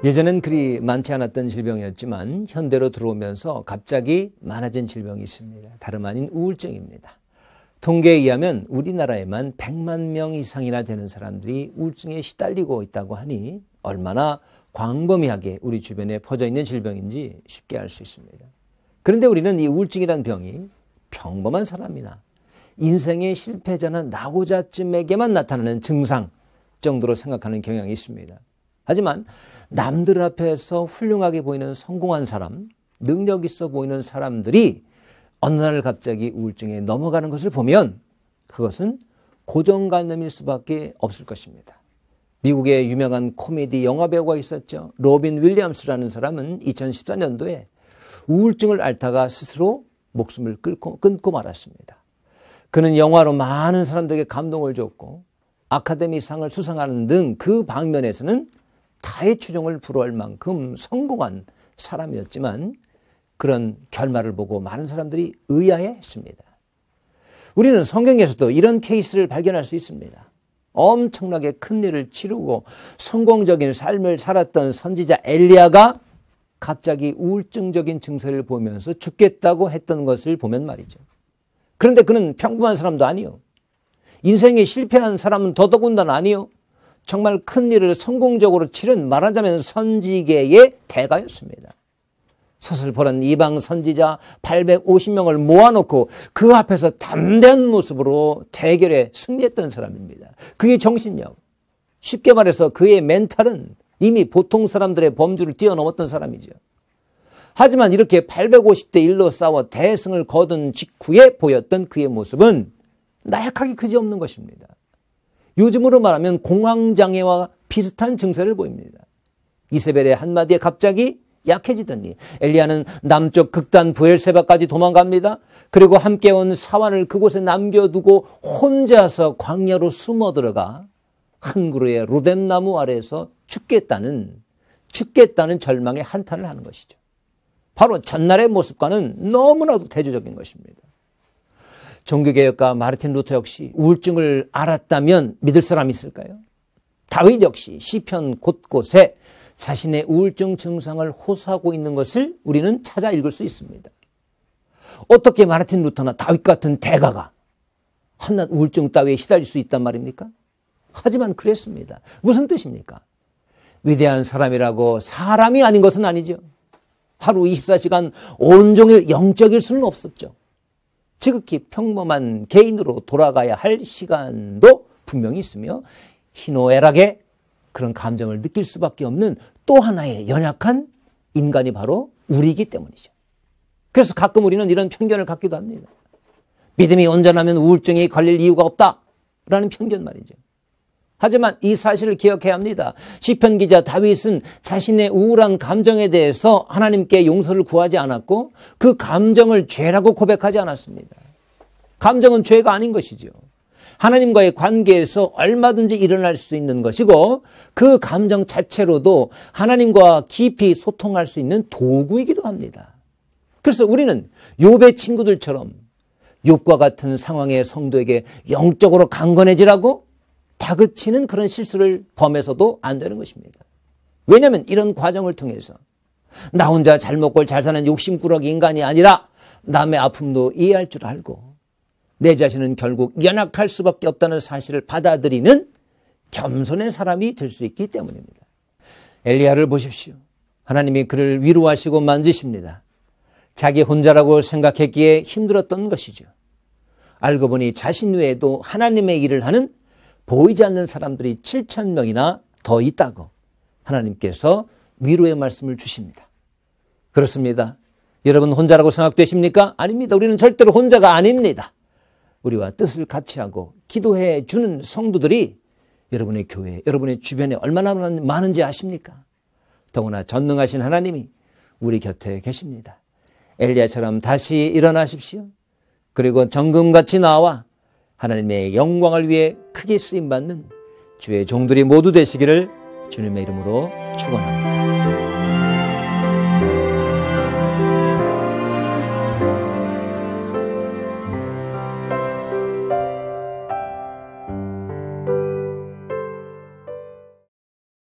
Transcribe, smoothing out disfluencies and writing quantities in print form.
예전엔 그리 많지 않았던 질병이었지만 현대로 들어오면서 갑자기 많아진 질병이 있습니다. 다름 아닌 우울증입니다. 통계에 의하면 우리나라에만 100만 명 이상이나 되는 사람들이 우울증에 시달리고 있다고 하니 얼마나 광범위하게 우리 주변에 퍼져 있는 질병인지 쉽게 알 수 있습니다. 그런데 우리는 이 우울증이라는 병이 평범한 사람이나 인생의 실패자나 낙오자쯤에게만 나타나는 증상 정도로 생각하는 경향이 있습니다. 하지만 남들 앞에서 훌륭하게 보이는 성공한 사람, 능력 있어 보이는 사람들이 어느 날 갑자기 우울증에 넘어가는 것을 보면 그것은 고정관념일 수밖에 없을 것입니다. 미국의 유명한 코미디 영화배우가 있었죠. 로빈 윌리엄스라는 사람은 2014년도에 우울증을 앓다가 스스로 목숨을 끊고 말았습니다. 그는 영화로 많은 사람들에게 감동을 줬고 아카데미상을 수상하는 등 그 방면에서는 타의 추종을 불허할 만큼 성공한 사람이었지만 그런 결말을 보고 많은 사람들이 의아해했습니다. 우리는 성경에서도 이런 케이스를 발견할 수 있습니다. 엄청나게 큰 일을 치르고 성공적인 삶을 살았던 선지자 엘리야가 갑자기 우울증적인 증세를 보면서 죽겠다고 했던 것을 보면 말이죠. 그런데 그는 평범한 사람도 아니요. 인생에 실패한 사람은 더더군다나 아니요. 정말 큰 일을 성공적으로 치른 말하자면 선지계의 대가였습니다. 서슬퍼런 이방 선지자 850명을 모아놓고 그 앞에서 담대한 모습으로 대결에 승리했던 사람입니다. 그의 정신력, 쉽게 말해서 그의 멘탈은 이미 보통 사람들의 범주를 뛰어넘었던 사람이죠. 하지만 이렇게 850대 1로 싸워 대승을 거둔 직후에 보였던 그의 모습은 나약하기 그지없는 것입니다. 요즘으로 말하면 공황장애와 비슷한 증세를 보입니다. 이세벨의 한마디에 갑자기 약해지더니 엘리야는 남쪽 극단 브엘세바까지 도망갑니다. 그리고 함께 온 사환을 그곳에 남겨두고 혼자서 광야로 숨어 들어가 한 그루의 로뎀나무 아래에서 죽겠다는 절망의 한탄을 하는 것이죠. 바로 전날의 모습과는 너무나도 대조적인 것입니다. 종교개혁가 마르틴 루터 역시 우울증을 알았다면 믿을 사람이 있을까요? 다윗 역시 시편 곳곳에 자신의 우울증 증상을 호소하고 있는 것을 우리는 찾아 읽을 수 있습니다. 어떻게 마르틴 루터나 다윗 같은 대가가 한낱 우울증 따위에 시달릴 수 있단 말입니까? 하지만 그랬습니다. 무슨 뜻입니까? 위대한 사람이라고 사람이 아닌 것은 아니죠. 하루 24시간 온종일 영적일 수는 없었죠. 지극히 평범한 개인으로 돌아가야 할 시간도 분명히 있으며 희노애락의 그런 감정을 느낄 수밖에 없는 또 하나의 연약한 인간이 바로 우리이기 때문이죠. 그래서 가끔 우리는 이런 편견을 갖기도 합니다. 믿음이 온전하면 우울증이 걸릴 이유가 없다라는 편견 말이죠. 하지만 이 사실을 기억해야 합니다. 시편 기자 다윗은 자신의 우울한 감정에 대해서 하나님께 용서를 구하지 않았고 그 감정을 죄라고 고백하지 않았습니다. 감정은 죄가 아닌 것이죠. 하나님과의 관계에서 얼마든지 일어날 수 있는 것이고 그 감정 자체로도 하나님과 깊이 소통할 수 있는 도구이기도 합니다. 그래서 우리는 욥의 친구들처럼 욥과 같은 상황의 성도에게 영적으로 강건해지라고 다그치는 그런 실수를 범해서도 안 되는 것입니다. 왜냐하면 이런 과정을 통해서 나 혼자 잘 먹고 잘 사는 욕심꾸러기 인간이 아니라 남의 아픔도 이해할 줄 알고 내 자신은 결국 연약할 수밖에 없다는 사실을 받아들이는 겸손의 사람이 될 수 있기 때문입니다. 엘리야를 보십시오. 하나님이 그를 위로하시고 만지십니다. 자기 혼자라고 생각했기에 힘들었던 것이죠. 알고 보니 자신 외에도 하나님의 일을 하는 보이지 않는 사람들이 7,000명이나 더 있다고 하나님께서 위로의 말씀을 주십니다. 그렇습니다. 여러분 혼자라고 생각되십니까? 아닙니다. 우리는 절대로 혼자가 아닙니다. 우리와 뜻을 같이 하고 기도해 주는 성도들이 여러분의 교회, 여러분의 주변에 얼마나 많은지 아십니까? 더구나 전능하신 하나님이 우리 곁에 계십니다. 엘리야처럼 다시 일어나십시오. 그리고 정금같이 나와 하나님의 영광을 위해 크게 쓰임받는 주의 종들이 모두 되시기를 주님의 이름으로 축원합니다.